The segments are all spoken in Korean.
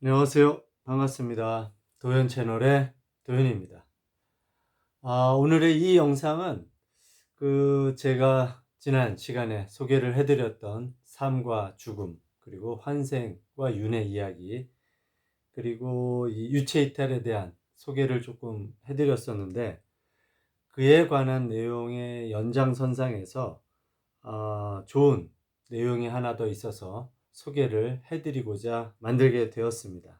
안녕하세요. 반갑습니다. 도현 채널의 도현입니다. 오늘의 이 영상은 제가 지난 시간에 소개를 해드렸던 삶과 죽음, 그리고 환생과 윤회 이야기, 그리고 이 유체 이탈에 대한 소개를 조금 해드렸었는데, 그에 관한 내용의 연장선상에서 좋은 내용이 하나 더 있어서 소개를 해드리고자 만들게 되었습니다.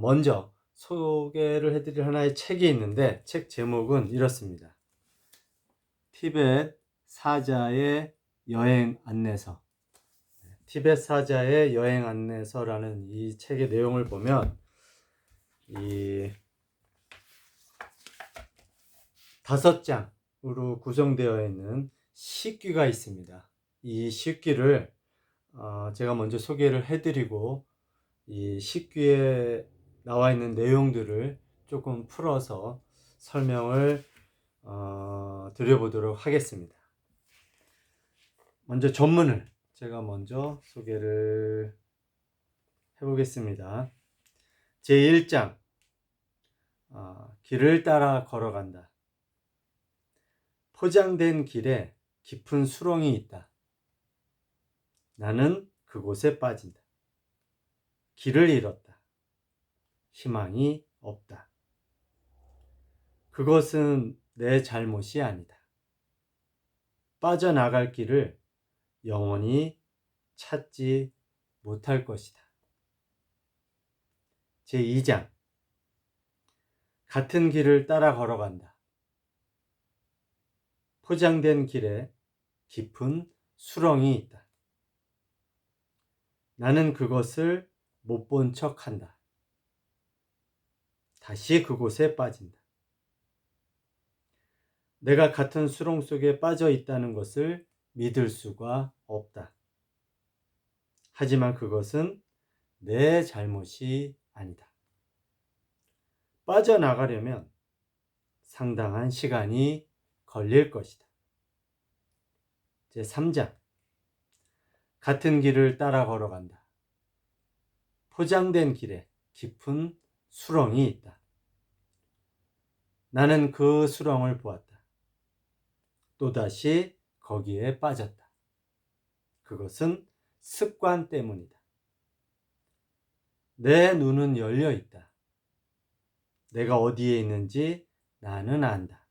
먼저 소개를 해드릴 하나의 책이 있는데, 책 제목은 이렇습니다. 티벳 사자의 여행 안내서. 티벳 사자의 여행 안내서라는 이 책의 내용을 보면 이 5장으로 구성되어 있는 식기가 있습니다. 이 식기를 제가 먼저 소개를 해드리고, 이 식기에 나와 있는 내용들을 조금 풀어서 설명을 드려보도록 하겠습니다. 먼저 전문을 제가 먼저 소개를 해보겠습니다. 제1장, 길을 따라 걸어간다. 포장된 길에 깊은 수렁이 있다. 나는 그곳에 빠진다. 길을 잃었다. 희망이 없다. 그것은 내 잘못이 아니다. 빠져나갈 길을 영원히 찾지 못할 것이다. 제2장, 같은 길을 따라 걸어간다. 포장된 길에 깊은 수렁이 있다. 나는 그것을 못 본 척 한다. 다시 그곳에 빠진다. 내가 같은 수렁 속에 빠져 있다는 것을 믿을 수가 없다. 하지만 그것은 내 잘못이 아니다. 빠져나가려면 상당한 시간이 걸릴 것이다. 제3장, 같은 길을 따라 걸어간다. 포장된 길에 깊은 수렁이 있다. 나는 그 수렁을 보았다. 또다시 거기에 빠졌다. 그것은 습관 때문이다. 내 눈은 열려 있다. 내가 어디에 있는지 나는 안다.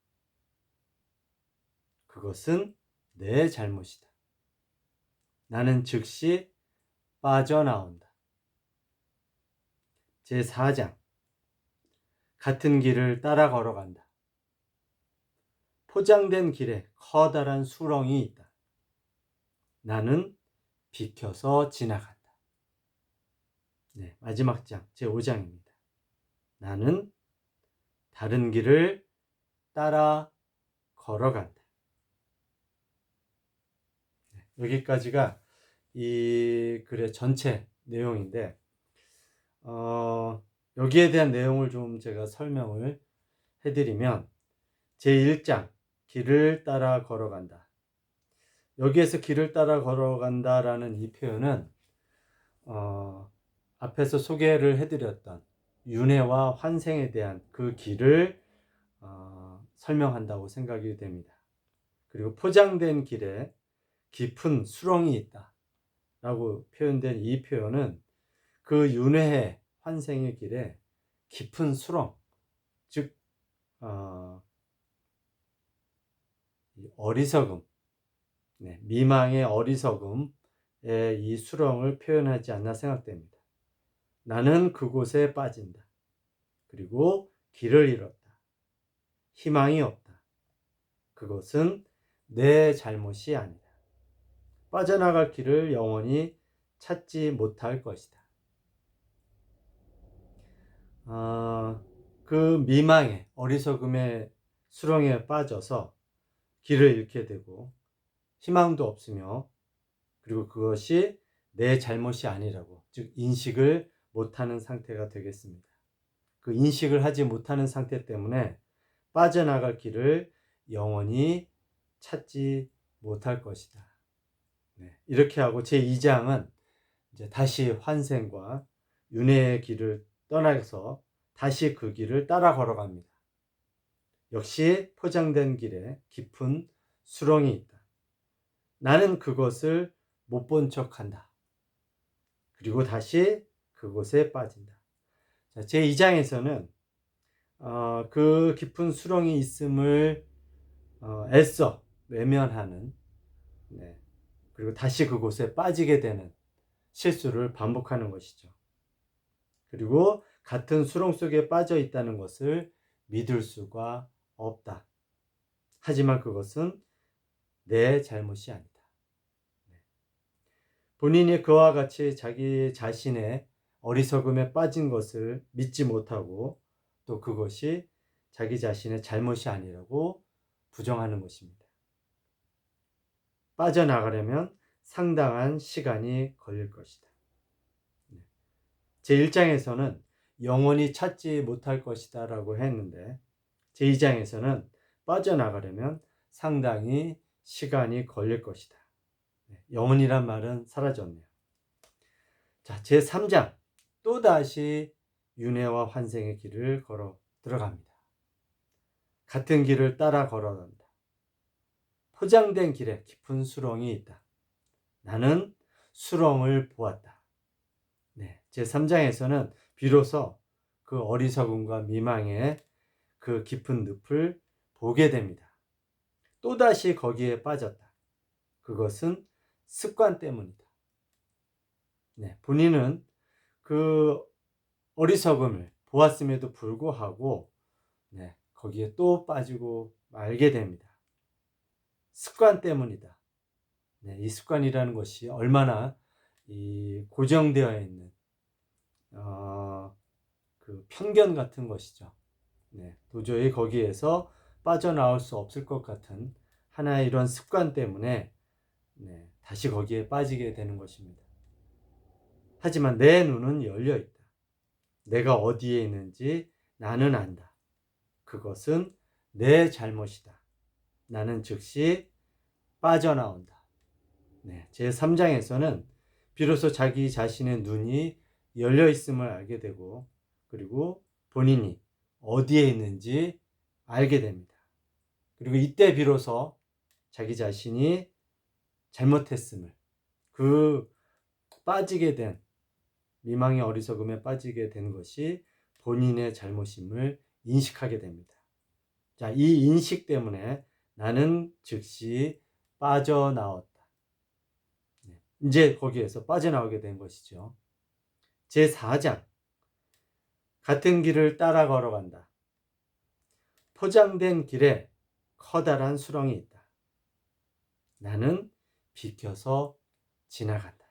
그것은 내 잘못이다. 나는 즉시 빠져나온다. 제4장, 같은 길을 따라 걸어간다. 포장된 길에 커다란 수렁이 있다. 나는 비켜서 지나간다. 마지막 장, 제5장입니다. 나는 다른 길을 따라 걸어간다. 여기까지가 이 글의 전체 내용인데, 여기에 대한 내용을 좀 제가 설명을 해드리면, 제1장, 길을 따라 걸어간다. 여기에서 길을 따라 걸어간다라는 이 표현은 앞에서 소개를 해드렸던 윤회와 환생에 대한 그 길을 설명한다고 생각이 됩니다. 그리고 포장된 길에 깊은 수렁이 있다 라고 표현된 이 표현은 그 윤회의 환생의 길에 깊은 수렁, 즉 어리석음, 미망의 어리석음의 이 수렁을 표현하지 않나 생각됩니다. 나는 그곳에 빠진다. 그리고 길을 잃었다. 희망이 없다. 그것은 내 잘못이 아니다. 빠져나갈 길을 영원히 찾지 못할 것이다. 그 미망의 어리석음의 수렁에 빠져서 길을 잃게 되고 희망도 없으며, 그리고 그것이 내 잘못이 아니라고, 즉 인식을 못하는 상태가 되겠습니다. 그 인식을 하지 못하는 상태 때문에 빠져나갈 길을 영원히 찾지 못할 것이다. 이렇게 하고 제2장은 이제 다시 환생과 윤회의 길을 떠나서 다시 그 길을 따라 걸어갑니다. 역시 포장된 길에 깊은 수렁이 있다. 나는 그것을 못 본 척한다. 그리고 다시 그곳에 빠진다. 자, 제 2장에서는 그 깊은 수렁이 있음을 애써 외면하는, 네, 그리고 다시 그곳에 빠지게 되는 실수를 반복하는 것이죠. 그리고 같은 수렁 속에 빠져 있다는 것을 믿을 수가 없다. 하지만 그것은 내 잘못이 아니다. 본인이 그와 같이 자기 자신의 어리석음에 빠진 것을 믿지 못하고 또 그것이 자기 자신의 잘못이 아니라고 부정하는 것입니다. 빠져나가려면 상당한 시간이 걸릴 것이다. 제1장에서는 영원히 찾지 못할 것이다 라고 했는데 제2장에서는 빠져나가려면 상당히 시간이 걸릴 것이다. 영원이란 말은 사라졌네요. 자, 제3장 또다시 윤회와 환생의 길을 걸어 들어갑니다. 같은 길을 따라 걸어간다. 포장된 길에 깊은 수렁이 있다. 나는 수렁을 보았다. 네, 제3장에서는 비로소 그 어리석음과 미망의 그 깊은 늪을 보게 됩니다. 또다시 거기에 빠졌다. 그것은 습관 때문이다. 네, 본인은 그 어리석음을 보았음에도 불구하고 거기에 또 빠지고 말게 됩니다. 습관 때문이다. 이 습관이라는 것이 얼마나 고정되어 있는 그 편견 같은 것이죠. 도저히 거기에서 빠져나올 수 없을 것 같은 하나의 이런 습관 때문에 다시 거기에 빠지게 되는 것입니다. 하지만 내 눈은 열려 있다. 내가 어디에 있는지 나는 안다. 그것은 내 잘못이다. 나는 즉시 빠져나온다. 제3장에서는 비로소 자기 자신의 눈이 열려 있음을 알게 되고 그리고 본인이 어디에 있는지 알게 됩니다. 그리고 이때 비로소 자기 자신이 잘못했음을 그 빠지게 된 미망의 어리석음에 빠지게 된 것이 본인의 잘못임을 인식하게 됩니다. 자, 이 인식 때문에 나는 즉시 빠져나왔다. 이제 거기에서 빠져나오게 된 것이죠. 제4장 같은 길을 따라 걸어간다. 포장된 길에 커다란 수렁이 있다. 나는 비켜서 지나간다.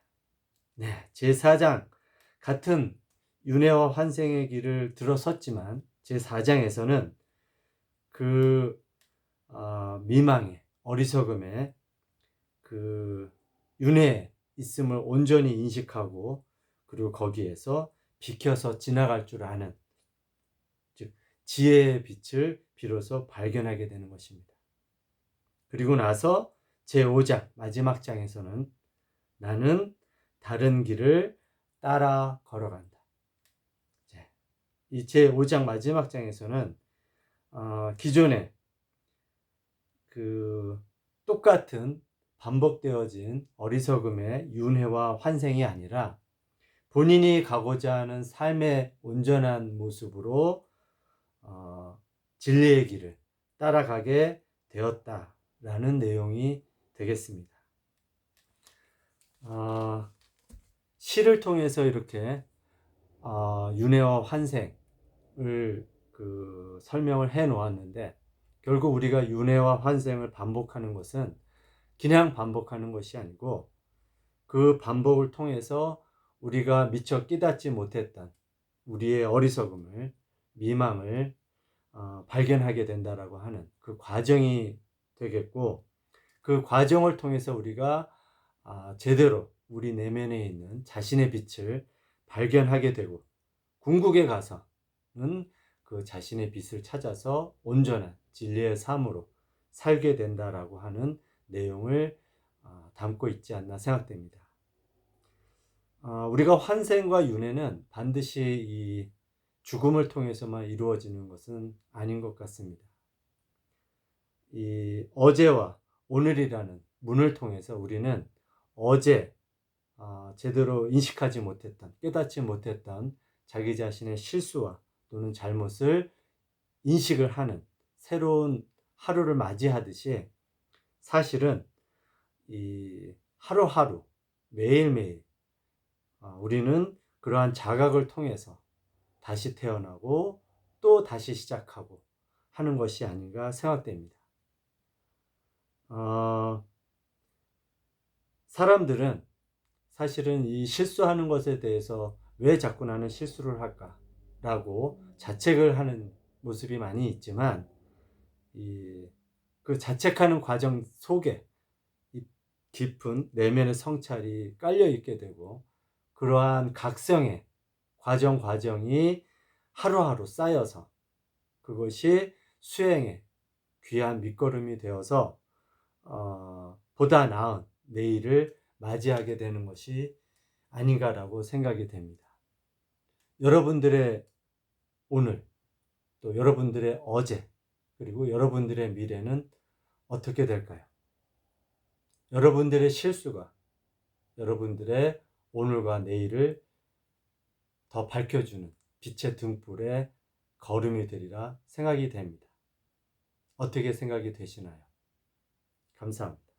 제4장 같은 윤회와 환생의 길을 들어섰지만 제4장에서는 그 미망의 어리석음의 그 윤회에 있음을 온전히 인식하고 그리고 거기에서 비켜서 지나갈 줄 아는, 즉 지혜의 빛을 비로소 발견하게 되는 것입니다. 그리고 나서 제5장 마지막 장에서는 나는 다른 길을 따라 걸어간다. 이 제5장 마지막 장에서는 기존에 그 똑같은 반복되어진 어리석음의 윤회와 환생이 아니라 본인이 가고자 하는 삶의 온전한 모습으로 진리의 길을 따라가게 되었다라는 내용이 되겠습니다. 시를 통해서 이렇게 윤회와 환생을 설명을 해 놓았는데 결국 우리가 윤회와 환생을 반복하는 것은 그냥 반복하는 것이 아니고 그 반복을 통해서 우리가 미처 깨닫지 못했던 우리의 어리석음을, 미망을 발견하게 된다라고 하는 그 과정이 되겠고 그 과정을 통해서 우리가 제대로 우리 내면에 있는 자신의 빛을 발견하게 되고 궁극에 가서는 그 자신의 빛을 찾아서 온전한 진리의 삶으로 살게 된다라고 하는 내용을 담고 있지 않나 생각됩니다. 우리가 환생과 윤회는 반드시 이 죽음을 통해서만 이루어지는 것은 아닌 것 같습니다. 이 어제와 오늘이라는 문을 통해서 우리는 어제 제대로 인식하지 못했던, 깨닫지 못했던 자기 자신의 실수와 또는 잘못을 인식을 하는 새로운 하루를 맞이하듯이, 사실은 이 하루하루 매일매일 우리는 그러한 자각을 통해서 다시 태어나고 또 다시 시작하고 하는 것이 아닌가 생각됩니다. 사람들은 사실은 이 실수하는 것에 대해서 왜 자꾸 나는 실수를 할까라고 자책을 하는 모습이 많이 있지만, 그 자책하는 과정 속에 이 깊은 내면의 성찰이 깔려 있게 되고, 그러한 각성의 과정이 하루하루 쌓여서 그것이 수행의 귀한 밑거름이 되어서 보다 나은 내일을 맞이하게 되는 것이 아닌가라고 생각이 됩니다. 여러분들의 오늘, 또 여러분들의 어제, 그리고 여러분들의 미래는 어떻게 될까요? 여러분들의 실수가 여러분들의 오늘과 내일을 더 밝혀주는 빛의 등불의 걸음이 되리라 생각이 됩니다. 어떻게 생각이 되시나요? 감사합니다.